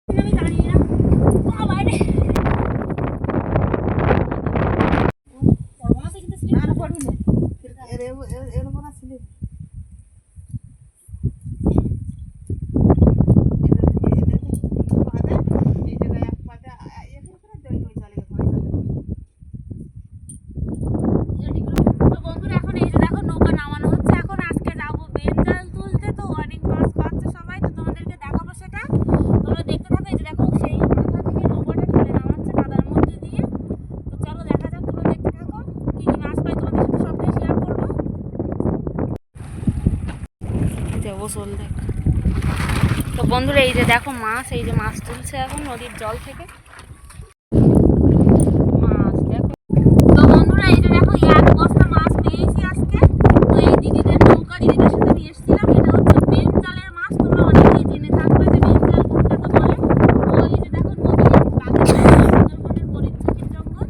আমি জানি না বাবা রে পরমাতে কিন্তু স্লিপ না পড়িনি এর উপর স্লিপ তো বন্ধুরা এই যে দেখো মাছ, এই যে মাছ তুলছে এখন নদীর জল থেকে মাছ দেখো। তো বন্ধুরা এই যে দেখো এক বস্তা মাছ পেয়েছি আজকে। তো এই দিদিদের নৌকা, দিদিদের সাথে আমি এসেছিলাম। এটা হচ্ছে বেন জালের মাছ, তোমরা অনেকেই জেনে থাকবে যে বেন জাল কোনটাকে বলে। তো এই যে দেখো নদীর বাগের সুন্দরবনের মরিচঝাপির জঙ্গল,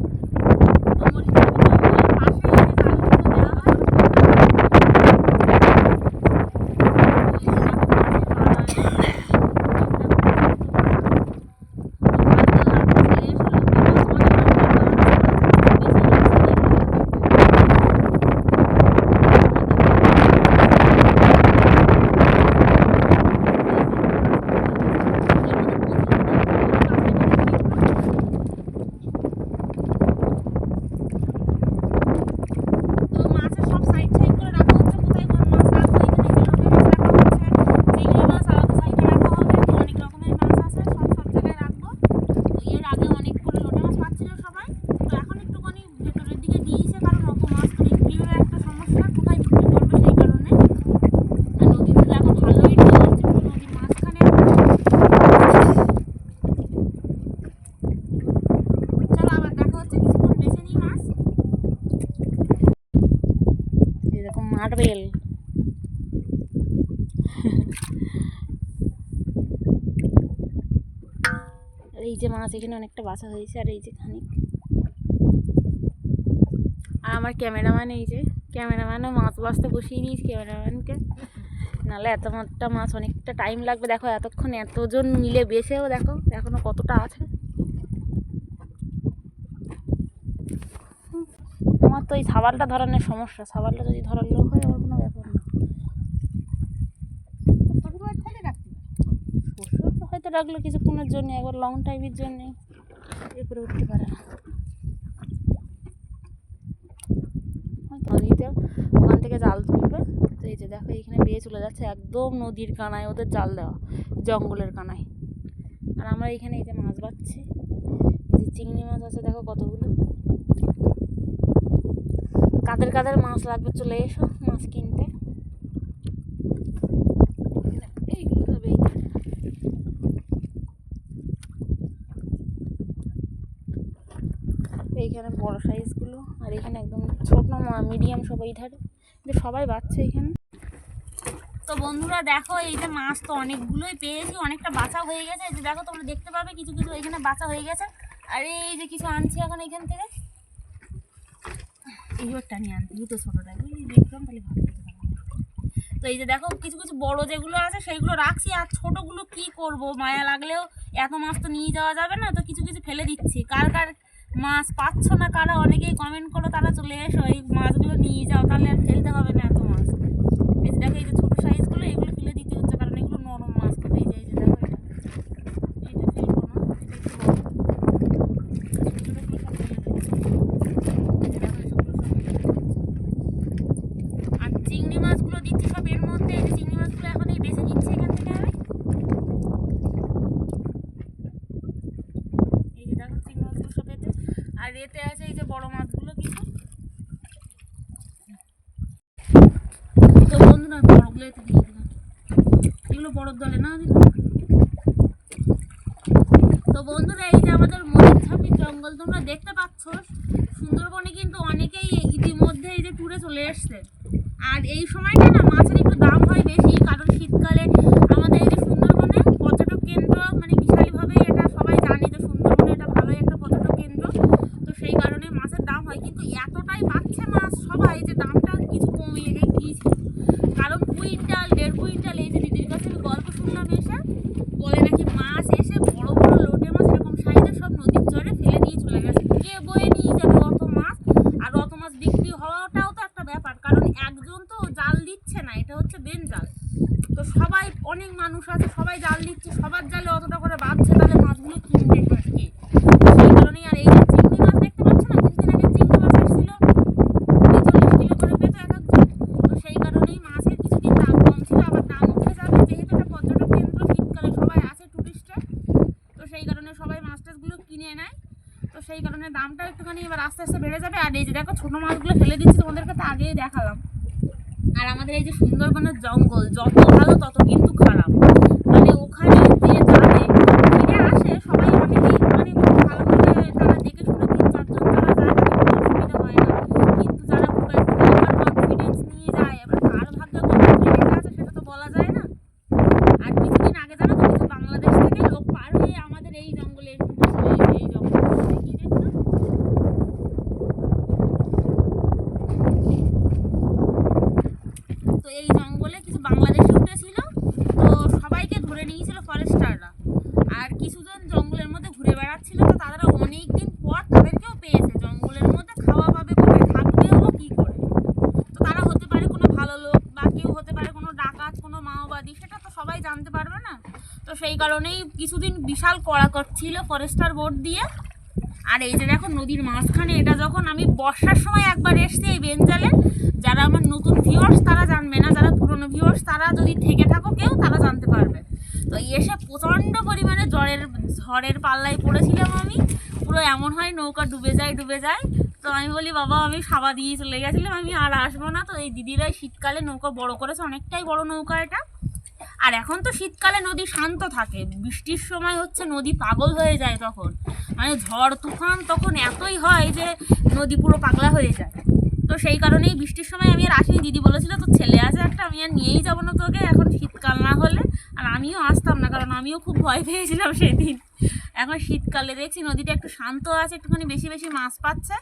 তো মরিচঝাপির জঙ্গলের পাশে এই যে জালগুলো দেওয়া হয়। মার্বেল এই যে মাছ এখানে অনেকটা বাছা হয়েছে, আর এই যে খানিক। আর আমার ক্যামেরাম্যান, এই যে ক্যামেরাম্যানও মাছ বাছতে বসিয়ে দিয়েছি ক্যামেরাম্যানকে, নাহলে এতটা মাছ অনেকটা টাইম লাগবে। দেখো এতক্ষণ এতজন মিলে বেছেও দেখো এখনো কতটা আছে। আমার তো এই সাবালটা ধরানোর সমস্যা, সাবালটা যদি ধরার লোক হয় আমার কোনো ব্যাপার না। শ্বশুর হয়তো রাখলো কিছুক্ষণের জন্য, একবার লং টাইমের জন্য এরপরে উঠতে পারে না। নদীতে ওখান থেকে জাল তুলবে। তো এই যে দেখো এখানে বেয়ে চলে যাচ্ছে একদম নদীর কানায়, ওদের জাল দেওয়া জঙ্গলের কানায়। আর আমরা এখানে এই যে মাছ বাচ্ছি, এই যে চিংড়ি মাছ আছে দেখো কতগুলো। কাদের কাদের মাছ লাগবে চলে এসো মাছ কিনতে। এইগুলো সব এইখানে বড় সাইজগুলো, আর এখানে একদম ছোট মিডিয়াম সব এই ধারে, কিন্তু সবাই বাচ্চা এখানে। তো বন্ধুরা দেখো এই যে মাছ তো অনেকগুলোই পেয়েছি, অনেকটা বাঁচা হয়ে গেছে। এই যে দেখো তোমরা দেখতে পাবে কিছু কিছু এখানে বাঁচা হয়ে গেছে। আর এই যে কিছু আনছি এখন এখান থেকে, এইবারটা নিয়ে আনতে দুটো ছোটোটা দেখলাম তাহলে ভালো হতে পারে। তো এই যে দেখো কিছু কিছু বড় যেগুলো আছে সেইগুলো রাখছি, আর ছোটোগুলো কি করব, মায়া লাগলেও এত মাছ তো নিয়ে যাওয়া যাবে না, তো কিছু কিছু ফেলে দিচ্ছি। কার কার মাছ পাচ্ছ না কারা অনেকেই কমেন্ট করো, তারা চলে এসো এই মাছগুলো নিয়ে যাও, তাহলে আর ফেলতে হবে না এত মাছ। এই যে দেখো এই যে ছোটো সাইজগুলো এগুলো ফেলে দিতে হচ্ছে, কারণ এগুলো নরম মাছ। তো এই যে দেখো এটা ফেলবো না, আর চিংড়ি মাছগুলো দিচ্ছি সব এর মধ্যে। এই যে চিংড়ি মাছগুলো এখন এই বেছে নিচ্ছি এখান থেকে আমি। এই যে দেখো চিংড়ি মাছগুলো সব এতে, আর এতে আছে এই যে বড় মাছগুলো কিছু। তো বন্ধুরা বড়গুলো এতে দিয়ে দিলাম, এগুলো বড়র দলে না দিলাম। তো বন্ধুরা এই যে আমাদের মরিচঝাপির জঙ্গল তোমরা দেখতে পাচ্ছ, সুন্দরবনে কিন্তু অনেকেই ইতিমধ্যে এই যে ট্যুরে চলে এসছে। আর এই সময়টা না মাছের একটু দাম হয় বেশি, কারণ শীতকালে আমাদের এই যে সুন্দরবনে পর্যটক কেন্দ্র মানে বিশালভাবে এটা সবাই জানে যে সুন্দরবনে এটা ভালোই একটা পর্যটক কেন্দ্র। তো সেই কারণে মাছের দাম হয়, কিন্তু এতটাই বাড়ছে মাছ সবাই যে দামটা কিছু কমিয়ে গিয়েছে। কারণ কুইন্টাল 1.5 কুইন্টাল, এই যে দিদির কাছে আমি গল্প শুনলাম এসে বলে নাকি মাছ এসে বড় সেই কারণে দামটা একটুখানি এবার আস্তে আস্তে বেড়ে যাবে। আর এই যে দেখো ছোটো মাছগুলো ফেলে দিচ্ছি, তোমাদেরকে তো আগেই দেখালাম। আর আমাদের এই যে সুন্দরবনের জঙ্গল যত ভালো তত কিন্তু খারাপ। মানে ওখানে যে যাবে ফিরে আসে সবাই অনেকেই মানে ভালোভাবে তারা দেখে শুনে 3-4 জন যারা যায় তাদের কোনো অসুবিধা হয় না। কিন্তু যারা খুব একটা ওভার কনফিডেন্স নিয়ে যায়, এবার কার ভাগ্যে কখন যে লেখা আছে সেটা তো বলা যায় না। আর কিছুদিন আগে জানো তো কিছু বাংলাদেশ থেকে লোক পার হয়ে আমাদের এই জঙ্গলে এই জঙ্গলে কি দেখছো? তো এই জঙ্গলে কিছু বাংলাদেশি উঠেছিল, তো সবাইকে ধরে নিয়েছিল ফরেস্টাররা। আর কিছুজন জঙ্গলের মধ্যে ঘুরে বেড়াচ্ছিল, তো তারা অনেক দিন পর তাদেরকেও পেয়েছে। জঙ্গলের মধ্যে খাওয়া পাবে কোথায়, থাকবেও কী করে? তো তারা হতে পারে কোনো ভালো লোক বা কেউ হতে পারে কোনো ডাকাত, কোনো মাওবাদী, সেটা তো সবাই জানতে পারবে না। তো সেই কারণেই কিছুদিন বিশাল কড়াকড় ছিল ফরেস্টার বোর্ড দিয়ে। আর এই যে দেখো নদীর মাঝখানে, এটা যখন আমি বর্ষার সময় একবার এসছি এই বেঞ্জালে, যারা আমার নতুন ভিউয়ার্স তারা জানবে না, যারা পুরনো ভিউয়ার্স তারা যদি থেকে থাকো কেউ তারা জানতে পারবে। তো এসে প্রচণ্ড পরিমাণে ঝড়ের পাল্লায় পড়েছিলাম আমি, পুরো এমন হয় নৌকা ডুবে যায়। তো আমি বলি বাবা আমি সাবা দিয়ে চলে গেছিলাম, আমি আর আসবো না। তো এই দিদিরাই শীতকালে নৌকা বড় করেছে, অনেকটাই বড় নৌকা এটা। আর এখন তো শীতকালে নদী শান্ত থাকে, বৃষ্টির সময় হচ্ছে নদী পাগল হয়ে যায়, তখন মানে ঝড় তুফান তখন এতই হয় যে নদী পুরো পাগলা হয়ে যায়। তো সেই কারণেই বৃষ্টির সময় আমি আর আসিনি। দিদি বলেছিল তো ছেলে আছে একটা, আমি আর নিয়েই যাবো না তোকে এখন শীতকাল না হলে। আর আমিও আসতাম না, কারণ আমিও খুব ভয় পেয়েছিলাম সেদিন। এখন শীতকালে দেখছি নদীটা একটু শান্ত আছে, একটুখানি বেশি বেশি মাছ পাচ্ছে।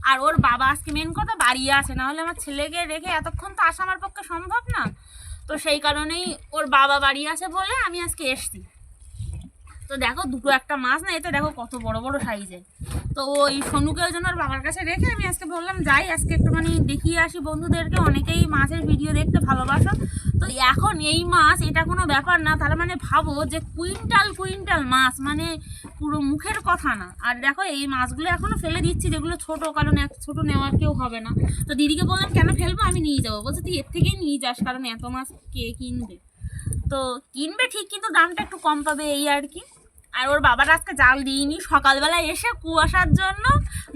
আর ওর বাবা আজকে মেন কথা বাড়ি আছে, নাহলে আমার ছেলেকে রেখে এতক্ষণ তো আসা আমার পক্ষে সম্ভব না। তো সেই কারণেই ওর বাবা বাড়ি আছে বলে আমি আজকে এসছি। তো দেখো দুটো একটা মাছ না, এতে দেখো কত বড় বড় সাইজের। তো ওই সোনুকে ওই জন্য ওর বাবার কাছে রেখে আমি আজকে বললাম যাই আজকে একটুখানি দেখিয়ে আসি বন্ধুদেরকে, অনেকেই মাছের ভিডিও দেখতে ভালোবাসো। তো এখন এই মাছ এটা কোনো ব্যাপার না, তার মানে ভাবো যে কুইন্টাল মাছ, মানে পুরো মুখের কথা না। আর দেখো এই মাছগুলো এখনও ফেলে দিচ্ছি, যেগুলো ছোটো, কারণ ছোটো নেওয়ার কেউ হবে না। তো দিদিকে বললাম কেন ফেলবো, আমি নিয়ে যাবো। বলছে তুই এর থেকেই নিয়ে যাস, কারণ এত মাছ কে কিনবে? তো কিনবে ঠিক, কিন্তু দামটা একটু কম পাবে এই আর কি। আর ওর বাবার আজকে জাল দিইনি, সকালবেলায় এসে কুয়াশার জন্য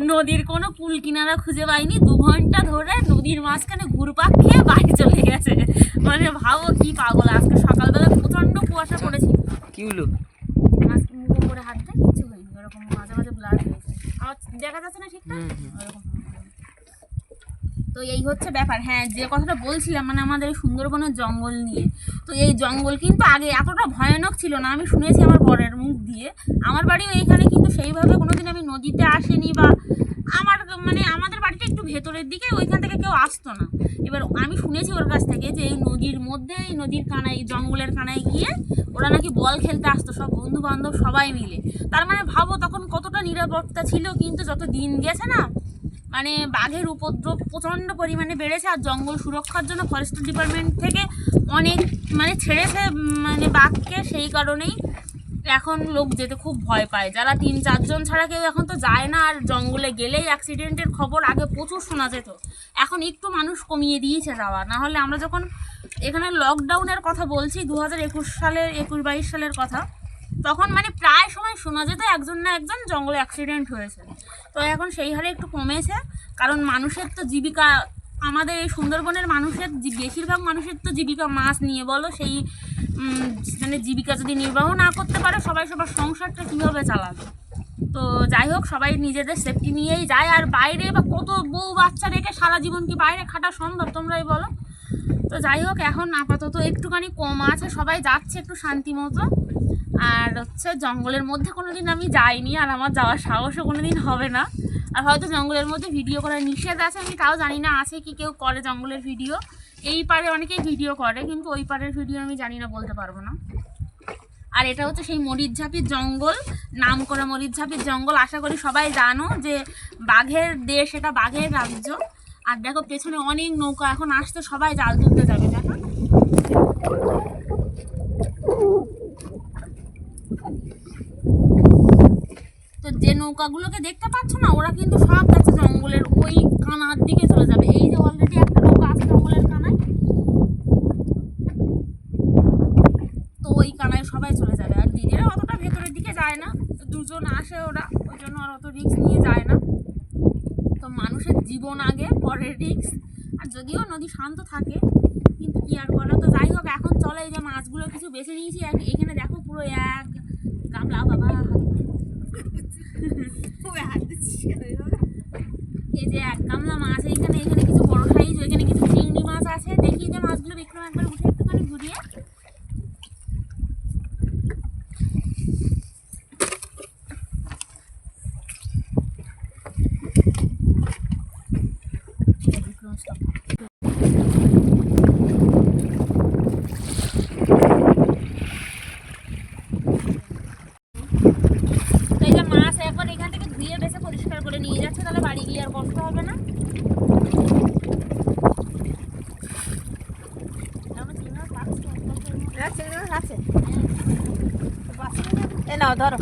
নদীর কোনো কুল কিনারা খুঁজে পাইনি, 2 ঘন্টা ধরে নদীর মাঝখানে ঘুরপাক খেয়ে বাড়ি চলে গেছে। মানে ভাবো কি পাগল। আজকে সকালবেলা প্রচণ্ড কুয়াশা পড়েছিল। কি হলো? মাছ মুখে করে হাত দেয়, কিছু হয়নি, এরকম মাঝে মাঝে ব্লাড হয়েছে। আর দেখা যাচ্ছে না ঠিকঠাক এরকম। তো এই হচ্ছে ব্যাপার। হ্যাঁ, যে কথাটা বলছিলাম মানে আমাদের এই সুন্দরবনের জঙ্গল নিয়ে, তো এই জঙ্গল কিন্তু আগে এতটা ভয়ানক ছিল না। আমি শুনেছি আমার বরের মুখ দিয়ে, আমার বাড়িও এইখানে, কিন্তু সেইভাবে কোনোদিন আমি নদীতে আসিনি, বা আমাদের বাড়িটা একটু ভেতরের দিকে, ওইখান থেকে কেউ আসতো না। এবার আমি শুনেছি ওর কাছ থেকে যে এই নদীর মধ্যে, এই নদীর কানায়, জঙ্গলের কানায় গিয়ে ওরা নাকি বল খেলতে আসতো সব বন্ধু বান্ধব সবাই মিলে। তার মানে ভাবো তখন কতটা নিরাপত্তা ছিল। কিন্তু যত দিন গেছে না, মানে বাঘের উপদ্রব প্রচণ্ড পরিমাণে বেড়েছে। আর জঙ্গল সুরক্ষার জন্য ফরেস্ট ডিপার্টমেন্ট থেকে অনেক মানে ছেড়েছে মানে বাঘকে, সেই কারণেই এখন লোক যেতে খুব ভয় পায়। যারা 3-4 জন ছাড়া কেউ এখন তো যায় না। আর জঙ্গলে গেলেই অ্যাক্সিডেন্টের খবর আগে প্রচুর শোনা যেত, এখন একটু মানুষ কমিয়ে দিয়েছে যাওয়া। না হলে আমরা যখন এখানে লকডাউনের কথা বলছি, 2021 সালের 21-22 সালের কথা, তখন মানে প্রায় সময় শোনা যেত একজন না একজন জঙ্গলে অ্যাক্সিডেন্ট হয়েছে। তো এখন সেই হারে একটু কমেছে, কারণ মানুষের তো জীবিকা, আমাদের এই সুন্দরবনের মানুষের বেশিরভাগ মানুষের তো জীবিকা মাছ নিয়ে, বলো সেই মানে জীবিকা যদি নির্বাহ না করতে পারে সবাই সবার সংসারটা কীভাবে চালাবে? তো যাই হোক, সবাই নিজেদের সেফটি নিয়েই যায়। আর বাইরে বা কত বউ বাচ্চা রেখে সারা জীবন কি বাইরে খাটা সম্ভব, তোমরাই বলো? তো যাই হোক, এখন আপাতত একটুখানি কম আছে, সবাই যাচ্ছে একটু শান্তি মতো। আর হচ্ছে জঙ্গলের মধ্যে কোনোদিন আমি যাইনি, আর আমার যাওয়ার সাহসও কোনোদিন হবে না। আর হয়তো জঙ্গলের মধ্যে ভিডিও করার নিষেধ আছে, আমি তাও জানি না আছে কি কেউ করে জঙ্গলের ভিডিও। এই পারে অনেকেই ভিডিও করে, কিন্তু ওই পারের ভিডিও আমি জানি না, বলতে পারবো না। আর এটা হচ্ছে সেই মরিচঝাপির জঙ্গল, নাম করে মরিচঝাপির জঙ্গল। আশা করি সবাই জানো যে বাঘের দেশ, এটা বাঘের রাজ্য। আর দেখো পেছনে অনেক নৌকা এখন আসতে, সবাই জাল তুলতে যাবে। দেখো তো যে নৌকাগুলোকে দেখতে পাচ্ছ না, ওরা কিন্তু সব যাচ্ছে জঙ্গলের ওই কানার দিকে চলে যাবে। এই যে অলরেডি একটা নৌকা আছে জঙ্গলের কানায়, তো ওই কানায় সবাই চলে যাবে। আর দিদিরা অতটা ভেতরের দিকে যায় না, 2 জন আসে, ওরা ওই জন্য আর অত রিস্ক নিয়ে যায় না। তো মানুষের জীবন আগে, পরের রিস্ক। আর যদিও নদী শান্ত থাকে, কিন্তু কি আর করা। তো যাই হোক, এখন চলে এই যে মাছগুলো কিছু বেছে নিয়েছি। এখানে দেখো পুরো এক গামলা, বাবা এই যে এক গামলা মাছ এইখানে। এখানে কিছু বড় সাইজ, এখানে কিছু চিংড়ি মাছ আছে। দেখি যে মাছগুলো বিক্রম একবার উঠে একটুখানি ঘুরিয়ে। তো এই যে মাছ একবার এখান থেকে ধুয়ে বেছে পরিষ্কার করে নিয়ে যাচ্ছে, তাহলে বাড়ি গিয়ে আর কষ্ট হবে না। নাও ধরো।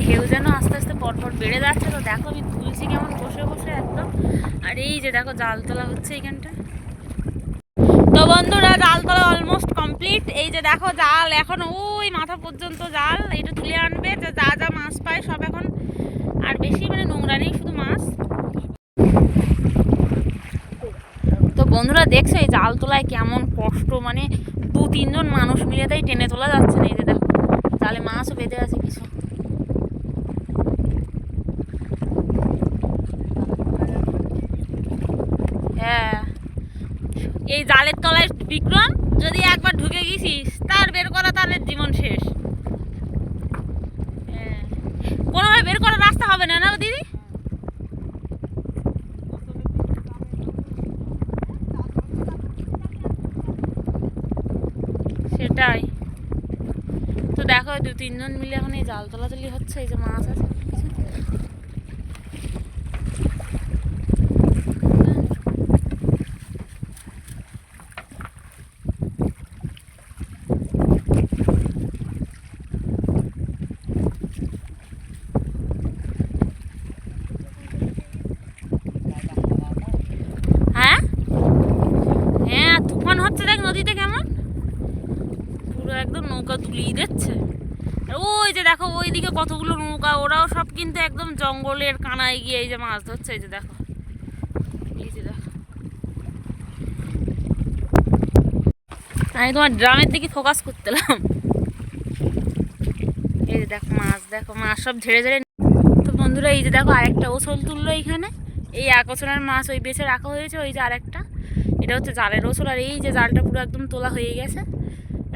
ঢেউ যেন আস্তে আস্তে পরপর বেড়ে যাচ্ছে। তো দেখো আমি তুলছি কেমন বসে বসে একদম। আর এই যে দেখো জাল তোলা হচ্ছে এইখানটা। তো বন্ধুরা, জাল তোলা অলমোস্ট কমপ্লিট। এই যে দেখো জাল এখন ওই মাথা পর্যন্ত জাল। এটা তুলে আনবে, যা যা মাছ পায় সব এখন। আর বেশি মানে নোংরা নেই, শুধু মাছ। তো বন্ধুরা দেখছো এই জাল তোলায় কেমন কষ্ট, মানে 2-3 জন মানুষ মিলে তাই টেনে তোলা যাচ্ছে না। এই যে দেখো জালে মাছও বেঁধে আছে কিছু। হ্যাঁ, এই জালের তলায় বিক্রম যদি একবার ঢুকে গেছিস, তার বের করা তার জীবন শেষ। হ্যাঁ, কোনোভাবে বের করার রাস্তা হবে না, না দিদি? সেটাই তো। দেখো 2-3 জন মিলে এখন এই জাল তোলাতুলি হচ্ছে। এই যে মাছ আছে কিছু। হ্যাঁ হ্যাঁ, তুফান হচ্ছে দেখ নদীতে কেমন, পুরো একদম নৌকা তুলিয়ে দিচ্ছে। আর ওই যে দেখো ওইদিকে কতগুলো নৌকা, ওরাও সব কিন্তু একদম জঙ্গলের কানায় গিয়ে এই যে মাছ ধরছে। এই যে দেখো, এই যে দেখো, আমি তোমার ড্রামের দিকে ফোকাস করতেলাম। এই যে দেখো মাছ, দেখো মাছ সব ঝেড়ে ঝেড়ে। তো বন্ধুরা এই যে দেখো আরেকটা ওসল তুললো এইখানে। এই এক ওসলের মাছ ওই বেছে রাখা হয়েছে। ওই যে আরেকটা, এটা হচ্ছে জালের ওসল। আর এই যে জালটা পুরো একদম তোলা হয়ে গেছে।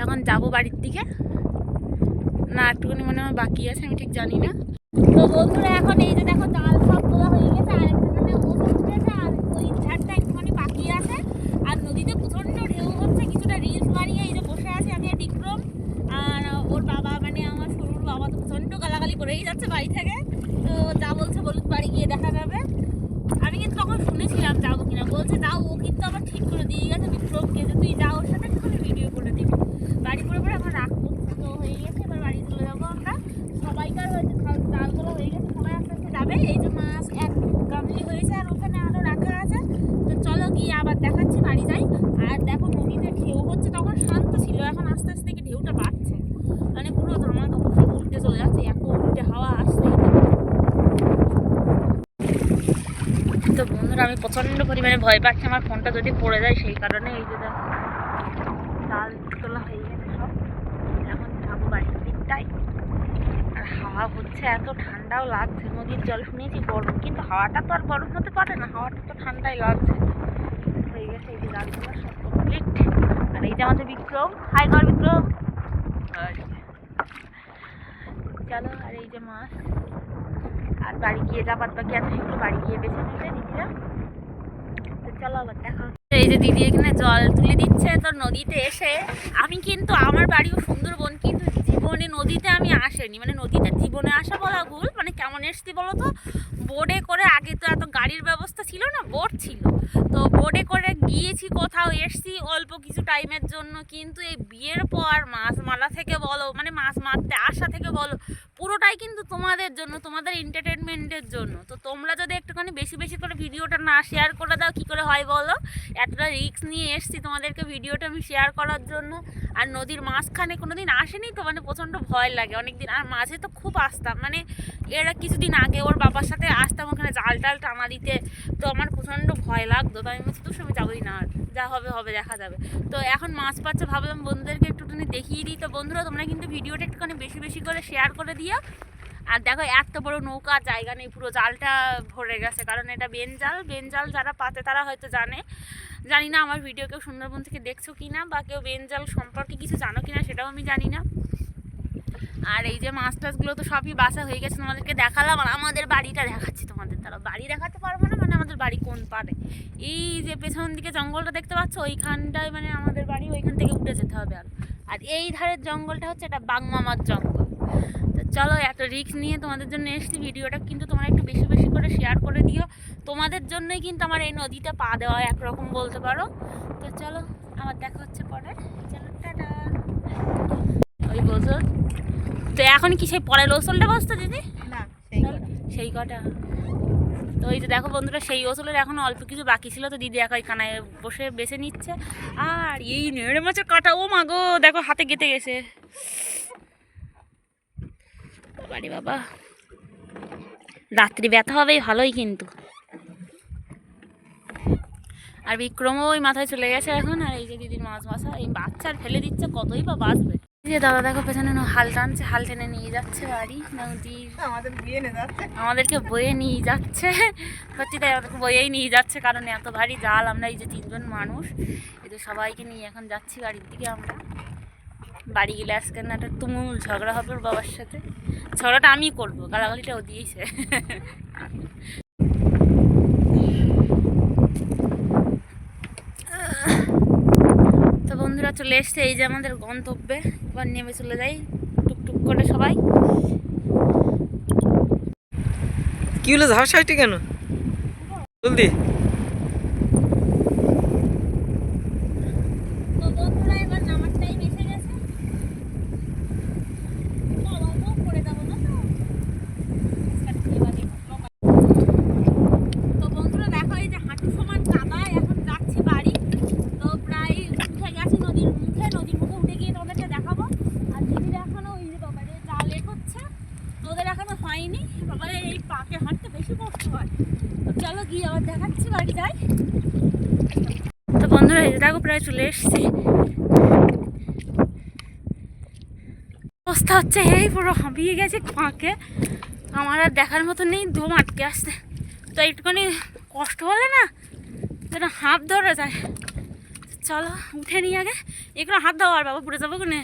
এখন যাবো বাড়ির দিকে। না একটুখানি মনে হয় বাকি আছে, আমি ঠিক জানি না। তো বন্ধুরা এখন এই যে দেখো জাল সব তোলা হয়ে গেছে। আর একটুখানি ওসল উঠেছে, আর ওই ঝাড়টা একটুখানি বাকি আছে। আর নদীতে প্রচণ্ড ঢেউ হচ্ছে। কিছুটা রিলস বানিয়ে এই যে বসে আছে আমি আর বিক্রম। আর ওর বাবা, মানে আমার সরুর বাবা তো প্রচণ্ড গালাগালি করেই যাচ্ছে বাড়ি থেকে। তো যা বলছে বলুক, বাড়ি গিয়ে দেখা যাবে। আমি কিন্তু তখন শুনেছিলাম যাবো কিনা, বলছে যাও। ও কিন্তু আবার ঠিক করে দিয়ে গেছে বিক্রমকে যে তুই যা, ওর সাথে একটুখানি ভিডিও করে দিবি। বাড়ি করে পরে এখন রাগ করছে। তো হয়ে গেছে, এবার বাড়ি চলে যাবো আমরা। সবাইকার হয়েছে, জাল তোলা হয়ে গেছে, সবাই আস্তে আস্তে যাবে। এই যে মাছ এক গামলি হয়েছে, আর ওখানে আরও রাখা আছে। তো চলো গিয়ে আবার দেখাচ্ছি, বাড়ি যাই। আর দেখো নদীতে ঢেউ হচ্ছে, তখন শান্ত ছিল, এখন আস্তে আস্তে কি ঢেউটা বাড়ছে। মানে পুরো ধামাকা উল্টে চলে যাচ্ছে, এত উল্টে হাওয়া আসছে। তো বন্ধুরা আমি প্রচণ্ড পরিমাণে ভয় পাচ্ছি আমার ফোনটা যদি পড়ে যায়, সেই কারণে। এই যে দেখো জাল তোলা হয়ে গেছে সব। এখন যাবো বাড়ির দিকটাই। আর হাওয়া হচ্ছে, এত ঠান্ডাও লাগছে। নদীর জল শুনেছি গরম, কিন্তু হাওয়াটা তো আর গরম হতে পারে না, হাওয়াটা তো ঠান্ডাই লাগছে। হয়ে গেছে এই যে জাল তোলা সব কমপ্লিট। আর এই যে আমাদের বিক্রম, হাই কর বিক্রম। চলো, আর এই যে মাছ। আর বাড়ি গিয়ে যাবার বাকি আছে, সেগুলো বাড়ি গিয়ে বেছে নেবে দিদিরা। তো চলো আবার দেখা। এই যে দিদি এখানে জল তুলে দিচ্ছে। তো নদীতে এসে আমি কিন্তু, আমার বাড়িও সুন্দরবন, কিন্তু জীবনে নদীতে আমি আসেনি, মানে নদীতে জীবনে আসা বলা ভুল, মানে কেমন এসছি বলো তো, বোটে করে। আগে তো এত গাড়ির ব্যবস্থা ছিল না, বোট ছিল, তো বোটে করে গিয়েছি কোথাও, এসছি অল্প কিছু টাইমের জন্য। কিন্তু এই বিয়ের পর মাছ মারা থেকে বলো, মানে মাছ মারতে আসা থেকে বলো, পুরোটাই কিন্তু তোমাদের জন্য, তোমাদের এন্টারটেনমেন্টের জন্য। তো তোমরা যদি একটুখানি বেশি বেশি করে ভিডিওটা না শেয়ার করে দাও কী করে হয় বলো? এতটা রিস্ক নিয়ে এসছি তোমাদেরকে ভিডিওটা আমি শেয়ার করার জন্য। আর নদীর মাঝখানে কোনো দিন আসেনি তো, মানে প্রচণ্ড ভয় লাগে অনেক দিন। আর মাঝে তো খুব আসতাম, মানে এরা কিছুদিন আগে ওর বাবার সাথে আসতাম ওখানে জাল টাল টানা দিতে, তো আমার প্রচণ্ড ভয় লাগতো। তো আমি বলছি তোর সঙ্গে যাবোই না, আর যা হবে হবে, দেখা যাবে। তো এখন মাছ পাচ্ছে, ভাবলাম বন্ধুদেরকে একটুখানি দেখিয়ে দিই। তো বন্ধুরা তোমরা কিন্তু ভিডিওটা একটুখানি বেশি বেশি করে শেয়ার করে দিও। আর দেখো এত বড় নৌকা জায়গা নেই, পুরো জালটা ভরে গেছে, কারণ এটা বেনজাল যারা পাতে তারা হয়তো জানে। জানি না আমার ভিডিও কেউ সুন্দরবন থেকে দেখছো কি না, বা কেউ বেনজাল সম্পর্কে কিছু জানো কি না সেটাও আমি জানি না। আর এই যে মাছ টাছগুলো তো সবই বাসা হয়ে গেছে, তোমাদেরকে দেখালাম। আর আমাদের বাড়িটা দেখাচ্ছি তোমাদের, তারা বাড়ি দেখাতে পারবো না, মানে আমাদের বাড়ি কোন পারে, এই যে পেছন দিকে জঙ্গলটা দেখতে পাচ্ছ ওইখানটায় মানে আমাদের বাড়ি, ওইখান থেকে উঠে যেতে হবে। আর এই ধারের জঙ্গলটা হচ্ছে এটা বাগমামার জঙ্গল। তো চলো, এত রিস্ক নিয়ে তোমাদের জন্য এসেছি, ভিডিওটা কিন্তু তোমরা একটু বেশি বেশি করে শেয়ার করে দিও। তোমাদের জন্যই কিন্তু আমার এই নদীতে পা দেওয়া একরকম বলতে পারো। তো চলো, আমার দেখা হচ্ছে পরে, চলো টাটা। ওই বছর তো এখন কি সেই পরের ওসলটা বসতো দিদি? না সেই কটা। তো ওই যে দেখো বন্ধুরা, সেই ওসলের এখনো অল্প কিছু বাকি ছিল, তো দিদি একাই কানায় বসে বেছে নিচ্ছে। আর এই নেড়ে মাছের কাটা, ও মা গো, দেখো হাতে গেঁথে গেছে। বাড়ি বাবা, রাত্রি ব্যথা হবেই ভালোই কিন্তু। আর বিক্রমও ওই মাথায় চলে গেছে এখন। আর এই যে দিদির মাছ বাসা, এই বাচ্চার ফেলে দিচ্ছে, কতই বা বাঁচবে। এই যে দাদা দেখো পেছনে হাল টানছে, হাল টেনে নিয়ে যাচ্ছে বাড়ি নদীর, আমাদেরকে বয়ে নিয়ে যাচ্ছে। সত্যি তাই, আমাদেরকে বয়েই নিয়ে যাচ্ছে, কারণ এত ভারী জাল। আমরা এই যে 3জন মানুষ, এই যে সবাইকে নিয়ে এখন যাচ্ছি বাড়ির দিকে। আমরা বাড়ি গেলে আজকে না একটা তুমুল ঝগড়া হবে ওর বাবার সাথে। ঝগড়াটা আমি করবো, গালাগালিটাও দিয়েছে। তো বন্ধুরা চলে এসছে, এই যে আমাদের গন্তব্যে। এবার নেমে চলে যাই টুকটুক করে সবাই। কি হলো, ঝাড় সাইটে কেন জলদি? তো বন্ধুরা এবার নামার টাইম এসে গেছে, করে যাবো না তো। তো বন্ধুরা দেখো, এই যে হাঁটু সমান কাদা, এখন যাচ্ছি বাড়ি। তো প্রায় উঠে গেছি নদীর মুখে উঠে গিয়ে তোমাদেরকে দেখাবো। আর দিদির এখনো ওই যে বাবারে যা লেট হচ্ছে, তোদের এখনো হয়নি। বাবারে এই পাকে হাঁটতে বেশি কষ্ট হয়। তো চলো গিয়ে আবার দেখাচ্ছি, বাড়ি যাই। তো বন্ধুরা এই যে দেখো প্রায় চলে এসছি। অবস্থা হচ্ছে এই পুরো হাঁপিয়ে গেছে পাকে, আমার আর দেখার মতো নেই, দম আটকে আসছে। তো একটুখানি কষ্ট হলে না যেন হাঁপ ধরে যায়। চলো উঠে নিয়ে আগে, এগুলো হাত দাও, আর বাবা পুড়ে যাবো কোনে।